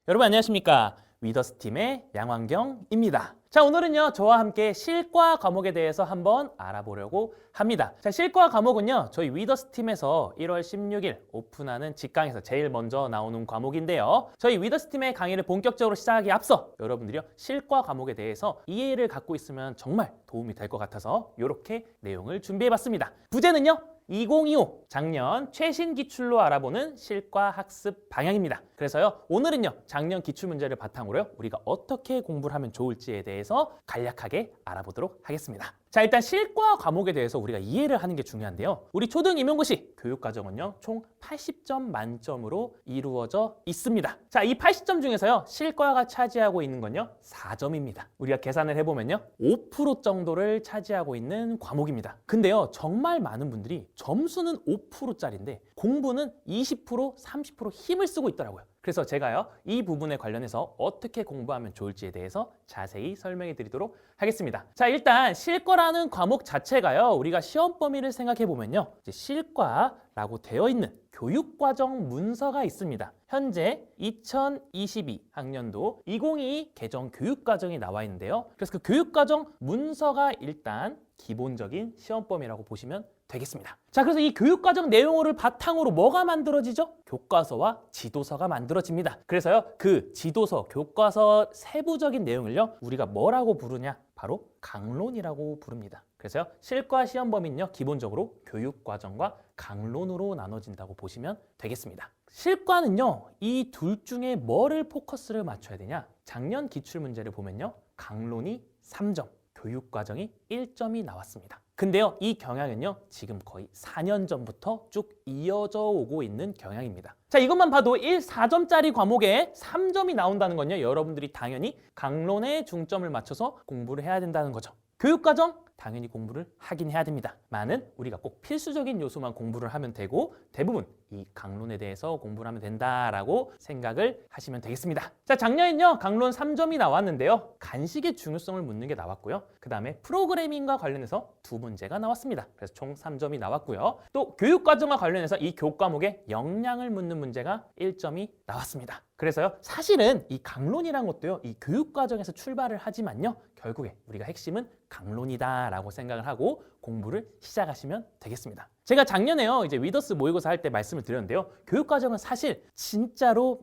여러분 안녕하십니까? 위더스팀의 양환경입니다. 자, 오늘은요 저와 함께 실과 과목에 대해서 한번 알아보려고 합니다. 자, 실과 과목은요 저희 위더스팀에서 1월 16일 오픈하는 직강에서 제일 먼저 나오는 과목인데요. 저희 위더스팀의 강의를 본격적으로 시작하기 앞서 여러분들이요 실과 과목에 대해서 이해를 갖고 있으면 정말 도움이 될 것 같아서 이렇게 내용을 준비해봤습니다. 부제는요 2025 작년 최신 기출로 알아보는 실과 학습 방향입니다. 그래서요 오늘은요 작년 기출 문제를 바탕으로요 우리가 어떻게 공부를 하면 좋을지에 대해서 간략하게 알아보도록 하겠습니다. 자, 일단 실과 과목에 대해서 우리가 이해를 하는 게 중요한데요. 우리 초등 임용고시 교육과정은요 총 80점 만점으로 이루어져 있습니다. 자, 이 80점 중에서요 실과가 차지하고 있는 건요 4점입니다. 우리가 계산을 해보면요 5% 정도를 차지하고 있는 과목입니다. 근데요 정말 많은 분들이 점수는 5%짜리인데 공부는 20%, 30% 힘을 쓰고 있더라고요. 그래서 제가요 이 부분에 관련해서 어떻게 공부하면 좋을지에 대해서 자세히 설명해 드리도록 하겠습니다. 자, 일단 실과라는 과목 자체가요 우리가 시험 범위를 생각해 보면요 이제 실과라고 되어 있는 교육과정 문서가 있습니다. 현재 2022 학년도 2022 개정 교육과정이 나와 있는데요. 그래서 그 교육과정 문서가 일단 기본적인 시험 범위라고 보시면 되겠습니다. 자, 그래서 이 교육과정 내용을 바탕으로 뭐가 만들어지죠? 교과서와 지도서가 만들어집니다. 그래서요 그 지도서, 교과서 세부적인 내용을요 우리가 뭐라고 부르냐? 바로 강론이라고 부릅니다. 그래서요 실과 시험 범위는요 기본적으로 교육과정과 강론으로 나눠진다고 보시면 되겠습니다. 실과는요 이 둘 중에 뭐를 포커스를 맞춰야 되냐? 작년 기출 문제를 보면요 강론이 3점, 교육과정이 1점이 나왔습니다. 근데요 이 경향은요 지금 거의 4년 전부터 쭉 이어져 오고 있는 경향입니다. 자, 이것만 봐도 4점짜리 과목에 3점이 나온다는 건요 여러분들이 당연히 강론에 중점을 맞춰서 공부를 해야 된다는 거죠. 교육과정 당연히 공부를 하긴 해야 됩니다. 많은 우리가 꼭 필수적인 요소만 공부를 하면 되고 대부분 이 강론에 대해서 공부를 하면 된다라고 생각을 하시면 되겠습니다. 자, 작년엔요 강론 3점이 나왔는데요. 간식의 중요성을 묻는 게 나왔고요. 그 다음에 프로그래밍과 관련해서 2문제가 나왔습니다. 그래서 총 3점이 나왔고요. 또 교육과정과 관련해서 이 교과목의 역량을 묻는 문제가 1점이 나왔습니다. 그래서요 사실은 이 강론이란 것도요 이 교육과정에서 출발을 하지만요 결국에 우리가 핵심은 강론이다라고 생각을 하고 공부를 시작하시면 되겠습니다. 제가 작년에요 이제 위더스 모의고사 할 때 말씀을 드렸는데요 교육과정은 사실 진짜로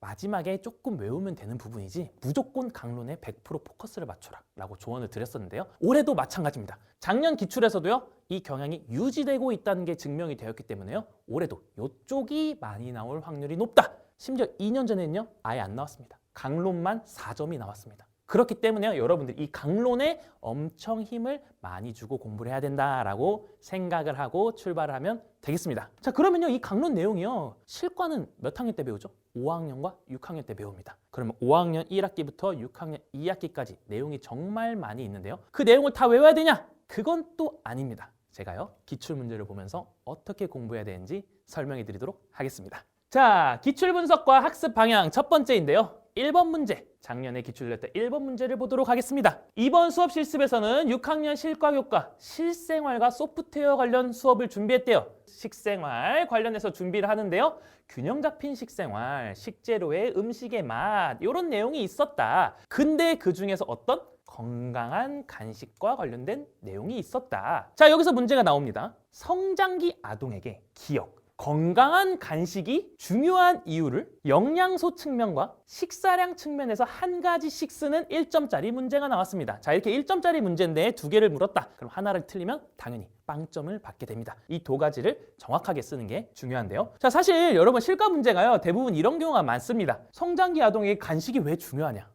마지막에 조금 외우면 되는 부분이지 무조건 강론에 100% 포커스를 맞춰라 라고 조언을 드렸었는데요. 올해도 마찬가지입니다. 작년 기출에서도요 이 경향이 유지되고 있다는 게 증명이 되었기 때문에요 올해도 이쪽이 많이 나올 확률이 높다. 심지어 2년 전에는요 아예 안 나왔습니다. 강론만 4점이 나왔습니다. 그렇기 때문에요 여러분들 이 강론에 엄청 힘을 많이 주고 공부를 해야 된다라고 생각을 하고 출발을 하면 되겠습니다. 자, 그러면요 이 강론 내용이요 실과는 몇 학년 때 배우죠? 5학년과 6학년 때 배웁니다. 그러면 5학년 1학기부터 6학년 2학기까지 내용이 정말 많이 있는데요. 그 내용을 다 외워야 되냐? 그건 또 아닙니다. 제가요 기출 문제를 보면서 어떻게 공부해야 되는지 설명해 드리도록 하겠습니다. 자, 기출 분석과 학습 방향 첫 번째인데요. 1번 문제, 작년에 기출될 때 1번 문제를 보도록 하겠습니다. 이번 수업 실습에서는 6학년 실과교과 실생활과 소프트웨어 관련 수업을 준비했대요. 식생활 관련해서 준비를 하는데요. 균형 잡힌 식생활, 식재료의 음식의 맛 이런 내용이 있었다. 근데 그 중에서 어떤 건강한 간식과 관련된 내용이 있었다. 자, 여기서 문제가 나옵니다. 성장기 아동에게 기억, 건강한 간식이 중요한 이유를 영양소 측면과 식사량 측면에서 한 가지씩 쓰는 1점짜리 문제가 나왔습니다. 자, 이렇게 1점짜리 문제인데 2개를 물었다. 그럼 하나를 틀리면 당연히 빵점을 받게 됩니다. 이 2가지를 정확하게 쓰는 게 중요한데요. 자, 사실 여러분 실과 문제가요 대부분 이런 경우가 많습니다. 성장기 아동에게 간식이 왜 중요하냐?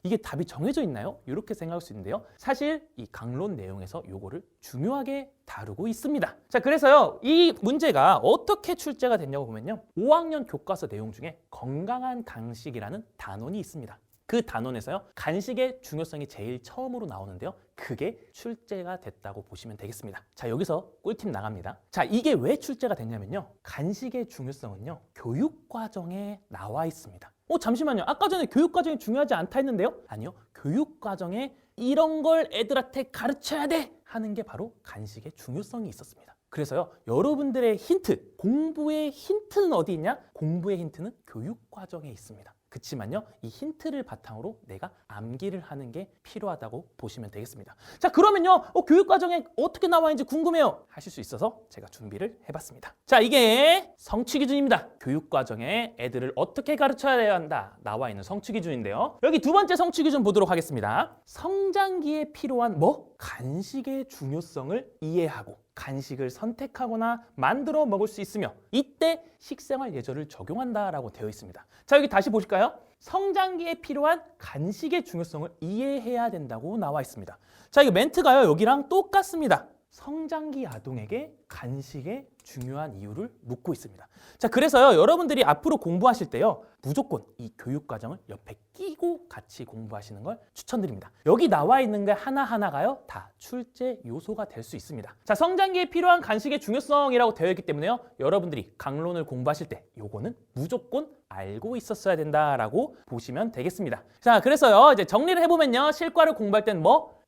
이게 답이 정해져 있나요? 이렇게 생각할 수 있는데요. 사실 이 강론 내용에서 요거를 중요하게 다루고 있습니다. 자, 그래서요 이 문제가 어떻게 출제가 됐냐고 보면요 5학년 교과서 내용 중에 건강한 간식이라는 단원이 있습니다. 그 단원에서요 간식의 중요성이 제일 처음으로 나오는데요. 그게 출제가 됐다고 보시면 되겠습니다. 자, 여기서 꿀팁 나갑니다. 자, 이게 왜 출제가 됐냐면요. 간식의 중요성은요 교육과정에 나와 있습니다. 잠시만요. 아까 전에 교육과정이 중요하지 않다 했는데요? 아니요. 교육과정에 이런 걸 애들한테 가르쳐야 돼 하는 게 바로 간식의 중요성이 있었습니다. 그래서요, 여러분들의 힌트, 공부의 힌트는 어디 있냐? 공부의 힌트는 교육과정에 있습니다. 그치만요, 이 힌트를 바탕으로 내가 암기를 하는 게 필요하다고 보시면 되겠습니다. 자, 그러면요, 교육과정에 어떻게 나와 있는지 궁금해요 하실 수 있어서 제가 준비를 해봤습니다. 자, 이게 성취기준입니다. 교육과정에 애들을 어떻게 가르쳐야 한다 나와 있는 성취기준인데요. 여기 두 번째 성취기준 보도록 하겠습니다. 성장기에 필요한 간식의 중요성을 이해하고 간식을 선택하거나 만들어 먹을 수 있으며 이때 식생활 예절을 적용한다라고 되어 있습니다. 자, 여기 다시 보실까요? 성장기에 필요한 간식의 중요성을 이해해야 된다고 나와 있습니다. 자, 이거 멘트가요, 여기랑 똑같습니다. 성장기 아동에게 간식의 중요한 이유를 묻고 있습니다. 자, 그래서요, 여러분들이 앞으로 공부하실 때요, 무조건 이 교육과정을 옆에 끼고 같이 공부하시는 걸 추천드립니다. 여기 나와 있는 게 하나하나가요, 다 출제 요소가 될 수 있습니다. 자, 성장기에 필요한 간식의 중요성이라고 되어 있기 때문에요, 여러분들이 강론을 공부하실 때 요거는 무조건 알고 있었어야 된다라고 보시면 되겠습니다. 자, 그래서요, 이제 정리를 해보면요, 실과를 공부할 땐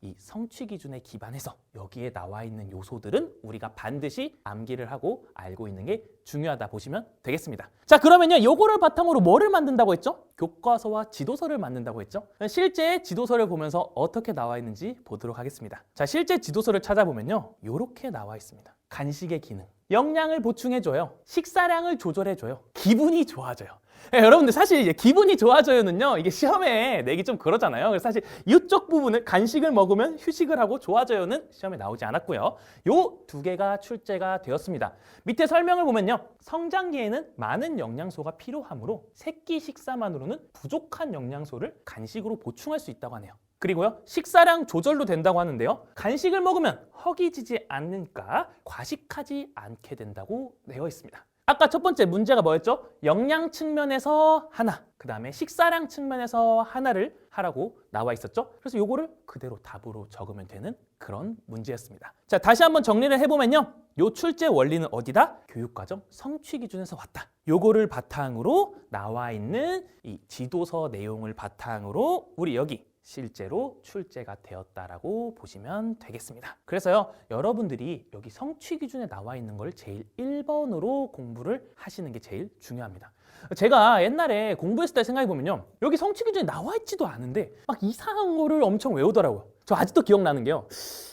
이 성취 기준에 기반해서 여기에 나와 있는 요소들은 우리가 반드시 암기를 하고 알고 있는 게 중요하다 보시면 되겠습니다. 자, 그러면요, 요거를 바탕으로 뭐를 만든다고 했죠? 교과서와 지도서를 만든다고 했죠? 실제 지도서를 보면서 어떻게 나와 있는지 보도록 하겠습니다. 자, 실제 지도서를 찾아보면요, 요렇게 나와 있습니다. 간식의 기능, 영양을 보충해줘요, 식사량을 조절해줘요, 기분이 좋아져요. 여러분들 사실 이제 기분이 좋아져요는요, 이게 시험에 내기 좀 그러잖아요. 그래서 사실 이쪽 부분을 간식을 먹으면 휴식을 하고 좋아져요는 시험에 나오지 않았고요. 요 두 개가 출제가 되었습니다. 밑에 설명을 보면요, 성장기에는 많은 영양소가 필요하므로 새끼 식사만으로는 부족한 영양소를 간식으로 보충할 수 있다고 하네요. 그리고요, 식사량 조절도 된다고 하는데요, 간식을 먹으면 허기지지 않으니까 과식하지 않게 된다고 되어 있습니다. 아까 첫 번째 문제가 뭐였죠? 영양 측면에서 하나, 그 다음에 식사량 측면에서 하나를 하라고 나와 있었죠? 그래서 요거를 그대로 답으로 적으면 되는 그런 문제였습니다. 자, 다시 한번 정리를 해보면요, 요 출제 원리는 어디다? 교육과정 성취 기준에서 왔다. 요거를 바탕으로 나와 있는 이 지도서 내용을 바탕으로 우리 여기 실제로 출제가 되었다라고 보시면 되겠습니다. 그래서요, 여러분들이 여기 성취 기준에 나와 있는 걸 제일 1번으로 공부를 하시는 게 제일 중요합니다. 제가 옛날에 공부했을 때 생각해보면요, 여기 성취 기준에 나와 있지도 않은데 막 이상한 거를 엄청 외우더라고요. 저 아직도 기억나는 게요,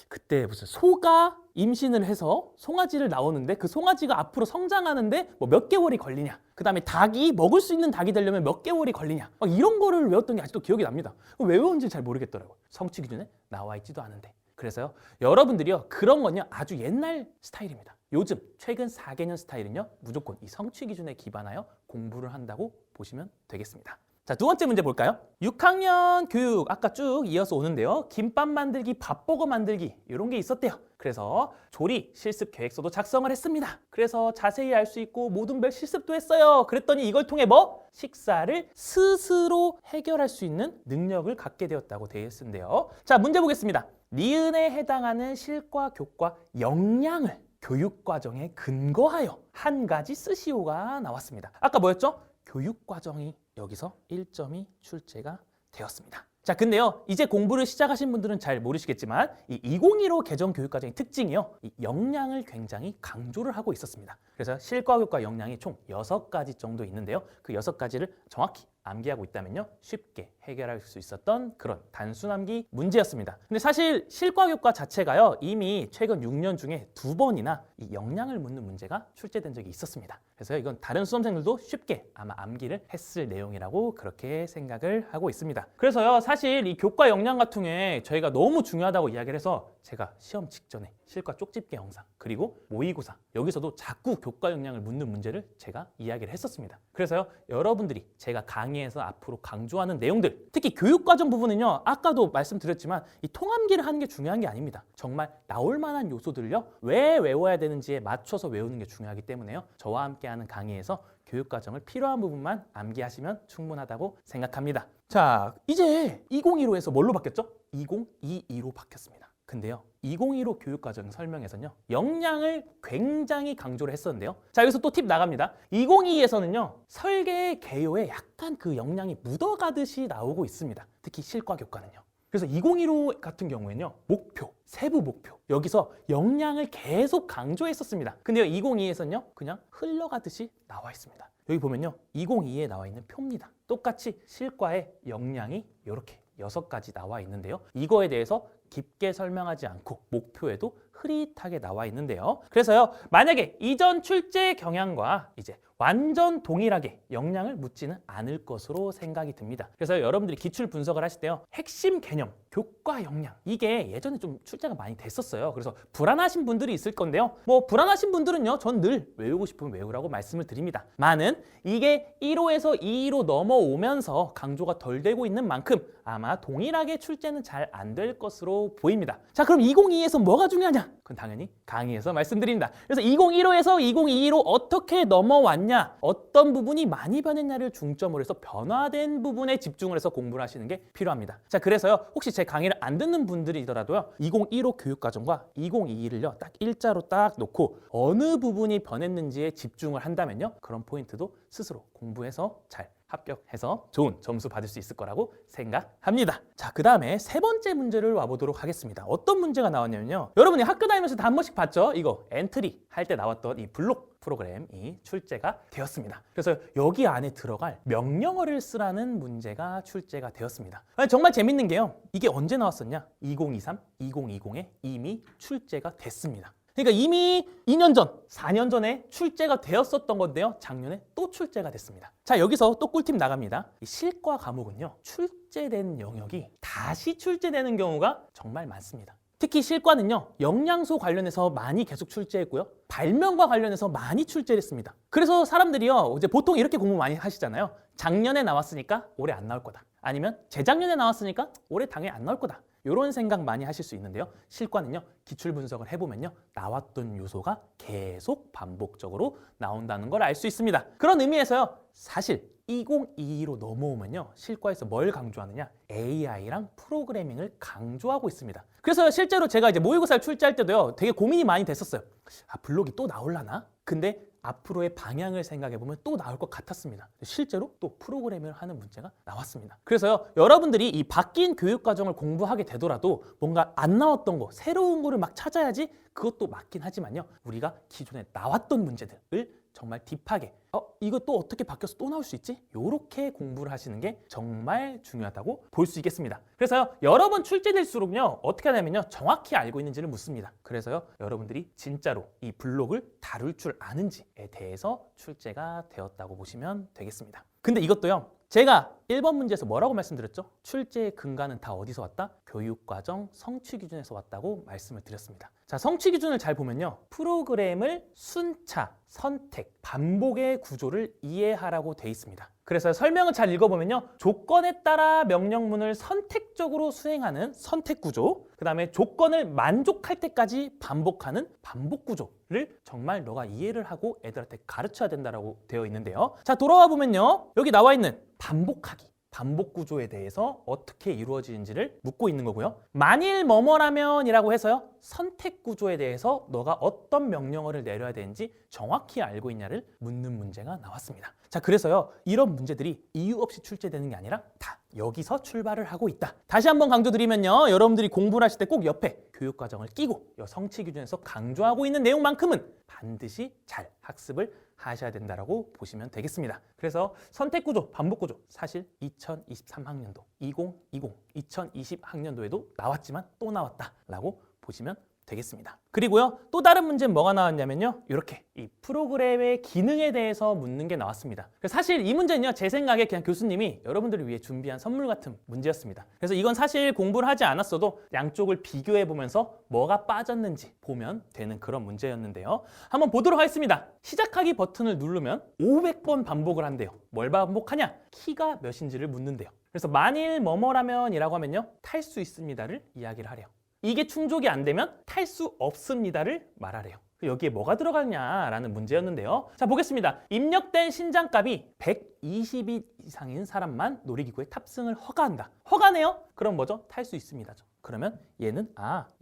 그때 무슨 소가 임신을 해서 송아지를 나오는데 그 송아지가 앞으로 성장하는데 몇 개월이 걸리냐, 그 다음에 닭이 먹을 수 있는 닭이 되려면 몇 개월이 걸리냐, 막 이런 거를 외웠던 게 아직도 기억이 납니다. 왜 외웠는지 잘 모르겠더라고요. 성취 기준에 나와 있지도 않은데. 그래서요, 여러분들이요, 그런 건요 아주 옛날 스타일입니다. 요즘 최근 4개년 스타일은요, 무조건 이 성취 기준에 기반하여 공부를 한다고 보시면 되겠습니다. 자, 두 번째 문제 볼까요? 6학년 교육 아까 쭉 이어서 오는데요, 김밥 만들기, 밥버거 만들기 이런 게 있었대요. 그래서 조리 실습 계획서도 작성을 했습니다. 그래서 자세히 알 수 있고 모든 별 실습도 했어요. 그랬더니 이걸 통해 식사를 스스로 해결할 수 있는 능력을 갖게 되었다고 되어 있는데요. 자, 문제 보겠습니다. 니은에 해당하는 실과 교과 역량을 교육과정에 근거하여 한 가지 쓰시오가 나왔습니다. 아까 뭐였죠? 교육과정이 여기서 1점이 출제가 되었습니다. 자, 근데요, 이제 공부를 시작하신 분들은 잘 모르시겠지만 이 2015 개정 교육과정의 특징이요, 이 역량을 굉장히 강조를 하고 있었습니다. 그래서 실과 교과 역량이 총 6가지 정도 있는데요, 그 6가지를 정확히 암기하고 있다면요, 쉽게 해결할 수 있었던 그런 단순 암기 문제였습니다. 근데 사실 실과 교과 자체가요, 이미 최근 6년 중에 2번이나 이 역량을 묻는 문제가 출제된 적이 있었습니다. 그래서 이건 다른 수험생들도 쉽게 아마 암기를 했을 내용이라고 그렇게 생각을 하고 있습니다. 그래서요, 사실 이 교과 역량 같은 게 저희가 너무 중요하다고 이야기를 해서 제가 시험 직전에 실과 쪽집게 영상 그리고 모의고사 여기서도 자꾸 교과 역량을 묻는 문제를 제가 이야기를 했었습니다. 그래서요, 여러분들이 제가 강의에서 앞으로 강조하는 내용들, 특히 교육과정 부분은요, 아까도 말씀드렸지만 이 통암기를 하는 게 중요한 게 아닙니다. 정말 나올 만한 요소들을요, 왜 외워야 되는지에 맞춰서 외우는 게 중요하기 때문에요, 저와 함께하는 강의에서 교육과정을 필요한 부분만 암기하시면 충분하다고 생각합니다. 자, 이제 2015에서 뭘로 바뀌었죠? 2022로 바뀌었습니다. 근데요, 2015 교육과정 설명에서는요, 역량을 굉장히 강조를 했었는데요. 자, 여기서 또 팁 나갑니다. 2022에서는요, 설계 개요에 약간 그 역량이 묻어가듯이 나오고 있습니다. 특히 실과 교과는요. 그래서 2015 같은 경우에는요, 목표, 세부 목표, 여기서 역량을 계속 강조했었습니다. 근데요, 2022에서는요, 그냥 흘러가듯이 나와 있습니다. 여기 보면요, 2022에 나와 있는 표입니다. 똑같이 실과의 역량이 이렇게 6가지 나와 있는데요. 이거에 대해서 깊게 설명하지 않고 목표에도 흐릿하게 나와 있는데요. 그래서요, 만약에 이전 출제 경향과 이제 완전 동일하게 역량을 묻지는 않을 것으로 생각이 듭니다. 그래서 여러분들이 기출 분석을 하실 때요, 핵심 개념, 교과 역량, 이게 예전에 좀 출제가 많이 됐었어요. 그래서 불안하신 분들이 있을 건데요, 뭐 불안하신 분들은요, 전 늘 외우고 싶으면 외우라고 말씀을 드립니다. 많은 이게 1호에서 2로 넘어오면서 강조가 덜 되고 있는 만큼 아마 동일하게 출제는 잘 안 될 것으로 보입니다. 자, 그럼 2022에서 뭐가 중요하냐? 그건 당연히 강의에서 말씀드립니다. 그래서 2015에서 2022로 어떻게 넘어왔냐, 어떤 부분이 많이 변했냐를 중점으로 해서 변화된 부분에 집중을 해서 공부를 하시는 게 필요합니다. 자, 그래서요, 혹시 제 강의를 안 듣는 분들이더라도요, 2015 교육과정과 2022를요 딱 일자로 딱 놓고 어느 부분이 변했는지에 집중을 한다면요, 그런 포인트도 스스로 공부해서 잘 합격해서 좋은 점수 받을 수 있을 거라고 생각합니다. 자, 그 다음에 세 번째 문제를 와보도록 하겠습니다. 어떤 문제가 나왔냐면요, 여러분이 학교 다니면서 다 한 번씩 봤죠? 이거 엔트리 할 때 나왔던 이 블록 프로그램이 출제가 되었습니다. 그래서 여기 안에 들어갈 명령어를 쓰라는 문제가 출제가 되었습니다. 정말 재밌는 게요, 이게 언제 나왔었냐? 2023, 2020에 이미 출제가 됐습니다. 그러니까 이미 2년 전, 4년 전에 출제가 되었었던 건데요, 작년에 또 출제가 됐습니다. 자, 여기서 또 꿀팁 나갑니다. 이 실과 과목은요, 출제된 영역이 다시 출제되는 경우가 정말 많습니다. 특히 실과는요, 역량소 관련해서 많이 계속 출제했고요, 발명과 관련해서 많이 출제했습니다. 그래서 사람들이요, 이제 보통 이렇게 공부 많이 하시잖아요. 작년에 나왔으니까 올해 안 나올 거다. 아니면 재작년에 나왔으니까 올해 당연히 안 나올 거다. 이런 생각 많이 하실 수 있는데요, 실과는요, 기출 분석을 해보면요, 나왔던 요소가 계속 반복적으로 나온다는 걸 알 수 있습니다. 그런 의미에서요, 사실 2022로 넘어오면요, 실과에서 뭘 강조하느냐? AI랑 프로그래밍을 강조하고 있습니다. 그래서 실제로 제가 이제 모의고사를 출제할 때도요, 되게 고민이 많이 됐었어요. 아, 블록이 또 나올라나? 근데 앞으로의 방향을 생각해보면 또 나올 것 같았습니다. 실제로 또 프로그래밍을 하는 문제가 나왔습니다. 그래서요, 여러분들이 이 바뀐 교육과정을 공부하게 되더라도 뭔가 안 나왔던 거, 새로운 거를 막 찾아야지, 그것도 맞긴 하지만요, 우리가 기존에 나왔던 문제들을 정말 딥하게 이거 또 어떻게 바뀌어서 또 나올 수 있지? 요렇게 공부를 하시는 게 정말 중요하다고 볼 수 있겠습니다. 그래서요, 여러 번 출제될수록요, 어떻게 하냐면요, 정확히 알고 있는지를 묻습니다. 그래서요, 여러분들이 진짜로 이 블록을 다룰 줄 아는지에 대해서 출제가 되었다고 보시면 되겠습니다. 근데 이것도요, 제가 1번 문제에서 뭐라고 말씀드렸죠? 출제의 근간은 다 어디서 왔다? 교육과정 성취 기준에서 왔다고 말씀을 드렸습니다. 자, 성취 기준을 잘 보면요, 프로그램을 순차, 선택, 반복의 구조를 이해하라고 돼 있습니다. 그래서 설명을 잘 읽어보면요, 조건에 따라 명령문을 선택적으로 수행하는 선택 구조, 그 다음에 조건을 만족할 때까지 반복하는 반복 구조를 정말 너가 이해를 하고 애들한테 가르쳐야 된다고 되어 있는데요. 자, 돌아와 보면요, 여기 나와 있는 반복하기, 반복 구조에 대해서 어떻게 이루어지는지를 묻고 있는 거고요. 만일 뭐뭐라면이라고 해서요, 선택 구조에 대해서 너가 어떤 명령어를 내려야 되는지 정확히 알고 있냐를 묻는 문제가 나왔습니다. 자, 그래서요, 이런 문제들이 이유 없이 출제되는 게 아니라 다 여기서 출발을 하고 있다. 다시 한번 강조드리면요, 여러분들이 공부를 하실 때 꼭 옆에 교육과정을 끼고 성취 기준에서 강조하고 있는 내용만큼은 반드시 잘 학습을 하셔야 된다고 보시면 되겠습니다. 그래서 선택구조, 반복구조, 사실 2023학년도, 2020, 2020학년도에도 나왔지만 또 나왔다라고 보시면 되겠습니다. 그리고요, 또 다른 문제는 뭐가 나왔냐면요, 이렇게 이 프로그램의 기능에 대해서 묻는 게 나왔습니다. 사실 이 문제는요, 제 생각에 그냥 교수님이 여러분들을 위해 준비한 선물 같은 문제였습니다. 그래서 이건 사실 공부를 하지 않았어도 양쪽을 비교해 보면서 뭐가 빠졌는지 보면 되는 그런 문제였는데요. 한번 보도록 하겠습니다. 시작하기 버튼을 누르면 500번 반복을 한대요. 뭘 반복하냐? 키가 몇인지를 묻는데요. 그래서 만일 뭐뭐라면이라고 하면요, 탈 수 있습니다를 이야기를 하래요. 이게 충족이 안 되면 탈 수 없습니다를 말하래요. 여기에 뭐가 들어가냐라는 문제였는데요. 자, 보겠습니다. 입력된 신장값이 120일 이상인 사람만 놀이기구에 탑승을 허가한다. 허가네요? 그럼 뭐죠? 탈 수 있습니다죠. 그러면 얘는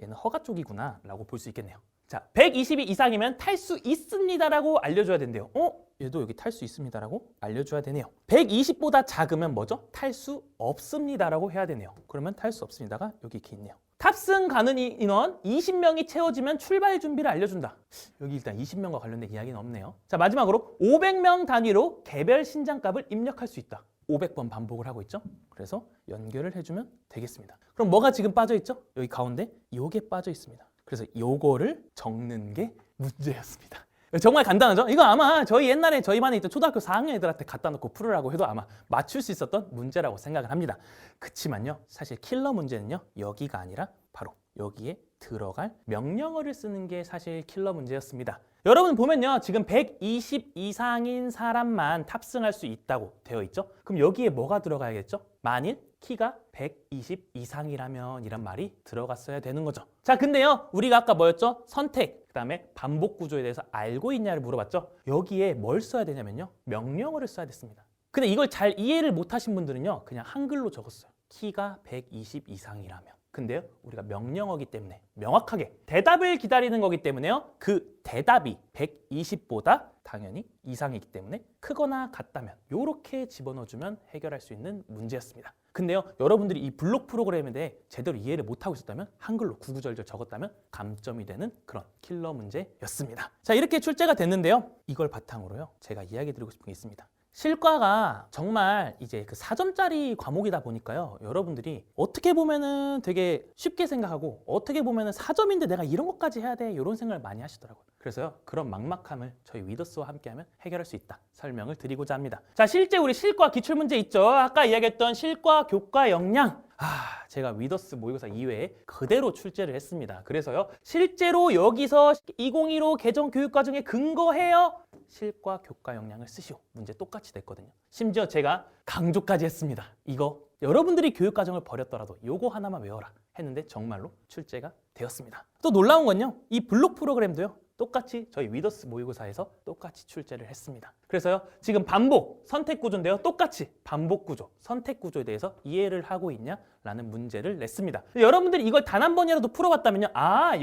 얘는 허가 쪽이구나 라고 볼 수 있겠네요. 자, 120이 이상이면 탈 수 있습니다라고 알려줘야 된대요. 얘도 여기 탈 수 있습니다라고 알려줘야 되네요. 120보다 작으면 뭐죠? 탈 수 없습니다라고 해야 되네요. 그러면 탈 수 없습니다가 여기 이렇게 있네요. 탑승 가능 인원 20명이 채워지면 출발 준비를 알려준다. 여기 일단 20명과 관련된 이야기는 없네요. 자, 마지막으로 500명 단위로 개별 신장값을 입력할 수 있다. 500번 반복을 하고 있죠. 그래서 연결을 해주면 되겠습니다. 그럼 뭐가 지금 빠져 있죠? 여기 가운데 요게 빠져 있습니다. 그래서 요거를 적는 게 문제였습니다. 정말 간단하죠? 이거 아마 저희 옛날에 저희 반에 있던 초등학교 4학년 애들한테 갖다 놓고 풀으라고 해도 아마 맞출 수 있었던 문제라고 생각을 합니다. 그치만요, 사실 킬러 문제는요, 여기가 아니라 바로 여기에 들어갈 명령어를 쓰는 게 사실 킬러 문제였습니다. 여러분 보면요, 지금 120 이상인 사람만 탑승할 수 있다고 되어 있죠? 그럼 여기에 뭐가 들어가야겠죠? 만일 키가 120 이상이라면 이란 말이 들어갔어야 되는 거죠. 자, 근데요, 우리가 아까 뭐였죠? 선택, 그 다음에 반복 구조에 대해서 알고 있냐를 물어봤죠? 여기에 뭘 써야 되냐면요, 명령어를 써야 됐습니다. 근데 이걸 잘 이해를 못 하신 분들은요, 그냥 한글로 적었어요. 키가 120 이상이라면. 근데요, 우리가 명령어기 때문에 명확하게 대답을 기다리는 거기 때문에요, 그 대답이 120보다 당연히 이상이기 때문에 크거나 같다면 이렇게 집어넣어주면 해결할 수 있는 문제였습니다. 근데요, 여러분들이 이 블록 프로그램에 대해 제대로 이해를 못하고 있었다면, 한글로 구구절절 적었다면 감점이 되는 그런 킬러 문제였습니다. 자, 이렇게 출제가 됐는데요, 이걸 바탕으로요, 제가 이야기 드리고 싶은 게 있습니다. 실과가 정말 이제 그 4점짜리 과목이다 보니까요, 여러분들이 어떻게 보면은 되게 쉽게 생각하고 어떻게 보면은 4점인데 내가 이런 것까지 해야 돼, 이런 생각을 많이 하시더라고요. 그래서요, 그런 막막함을 저희 위더스와 함께하면 해결할 수 있다 설명을 드리고자 합니다. 자, 실제 우리 실과 기출문제 있죠? 아까 이야기했던 실과 교과 역량, 제가 위더스 모의고사 이외에 그대로 출제를 했습니다. 그래서요, 실제로 여기서 2015 개정 교육과정에 근거해요, 실과 교과 역량을 쓰시오. 문제 똑같이 됐거든요. 심지어 제가 강조까지 했습니다. 이거 여러분들이 교육과정을 버렸더라도 요거 하나만 외워라 했는데 정말로 출제가 되었습니다. 또 놀라운 건요, 이 블록 프로그램도요, 똑같이 저희 위더스 모의고사에서 똑같이 출제를 했습니다. 그래서요, 지금 반복, 선택 구조인데요, 똑같이 반복 구조, 선택 구조에 대해서 이해를 하고 있냐라는 문제를 냈습니다. 여러분들이 이걸 단 한 번이라도 풀어봤다면요,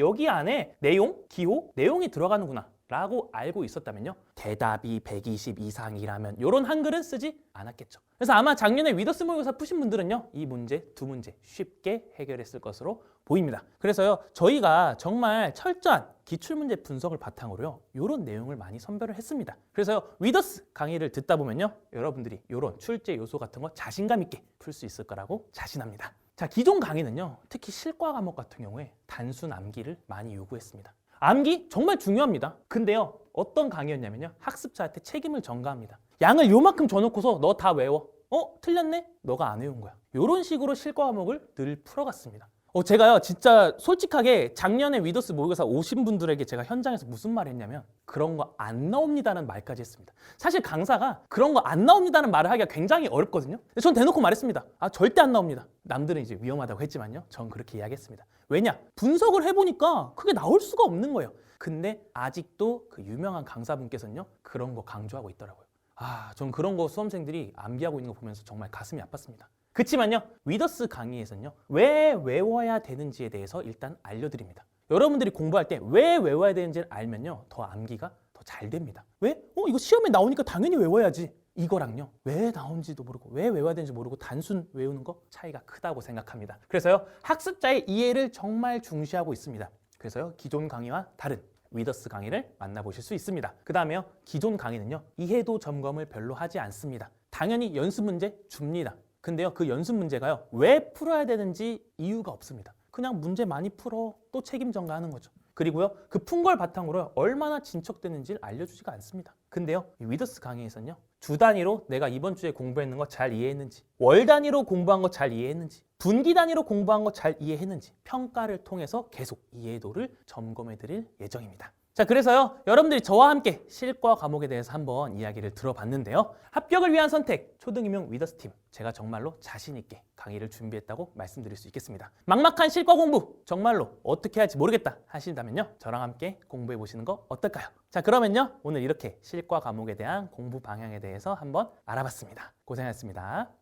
여기 안에 내용, 기호, 내용이 들어가는구나 라고 알고 있었다면요, 대답이 120 이상이라면 이런 한글은 쓰지 않았겠죠. 그래서 아마 작년에 위더스 모의고사 푸신 분들은요, 이 문제 두 문제 쉽게 해결했을 것으로 보입니다. 그래서요, 저희가 정말 철저한 기출문제 분석을 바탕으로요, 이런 내용을 많이 선별을 했습니다. 그래서요, 위더스 강의를 듣다 보면요, 여러분들이 이런 출제 요소 같은 거 자신감 있게 풀 수 있을 거라고 자신합니다. 자, 기존 강의는요, 특히 실과 과목 같은 경우에 단순 암기를 많이 요구했습니다. 암기 정말 중요합니다. 근데요, 어떤 강의였냐면요, 학습자한테 책임을 전가합니다. 양을 요만큼 줘놓고서 너 다 외워. 틀렸네? 너가 안 외운 거야. 이런 식으로 실과 과목을 늘 풀어갔습니다. 제가요, 진짜 솔직하게 작년에 위더스 모의고사 오신 분들에게 제가 현장에서 무슨 말을 했냐면, 그런 거 안 나옵니다는 말까지 했습니다. 사실 강사가 그런 거 안 나옵니다는 말을 하기가 굉장히 어렵거든요. 근데 전 대놓고 말했습니다. 절대 안 나옵니다. 남들은 이제 위험하다고 했지만요, 전 그렇게 이야기했습니다. 왜냐? 분석을 해보니까 그게 나올 수가 없는 거예요. 근데 아직도 그 유명한 강사분께서는요, 그런 거 강조하고 있더라고요. 전 그런 거 수험생들이 암기하고 있는 거 보면서 정말 가슴이 아팠습니다. 그치만요, 위더스 강의에서는요, 왜 외워야 되는지에 대해서 일단 알려드립니다. 여러분들이 공부할 때 왜 외워야 되는지를 알면요, 더 암기가 더 잘 됩니다. 왜? 이거 시험에 나오니까 당연히 외워야지. 이거랑요, 왜 나온지도 모르고 왜 외워야 되는지 모르고 단순 외우는 거 차이가 크다고 생각합니다. 그래서요, 학습자의 이해를 정말 중시하고 있습니다. 그래서요, 기존 강의와 다른 위더스 강의를 만나보실 수 있습니다. 그 다음에요, 기존 강의는요, 이해도 점검을 별로 하지 않습니다. 당연히 연습 문제 줍니다. 근데요, 그 연습 문제가요, 왜 풀어야 되는지 이유가 없습니다. 그냥 문제 많이 풀어, 또 책임 전가하는 거죠. 그리고요, 그 푼 걸 바탕으로 얼마나 진척되는지를 알려주지가 않습니다. 근데요, 이 위더스 강의에서는요, 주 단위로 내가 이번 주에 공부했는 거 잘 이해했는지, 월 단위로 공부한 거 잘 이해했는지, 분기 단위로 공부한 거 잘 이해했는지 평가를 통해서 계속 이해도를 점검해 드릴 예정입니다. 자, 그래서요, 여러분들이 저와 함께 실과 과목에 대해서 한번 이야기를 들어봤는데요, 합격을 위한 선택, 초등임용 위더스팀, 제가 정말로 자신 있게 강의를 준비했다고 말씀드릴 수 있겠습니다. 막막한 실과 공부 정말로 어떻게 할지 모르겠다 하신다면요, 저랑 함께 공부해 보시는 거 어떨까요? 자, 그러면요, 오늘 이렇게 실과 과목에 대한 공부 방향에 대해서 한번 알아봤습니다. 고생하셨습니다.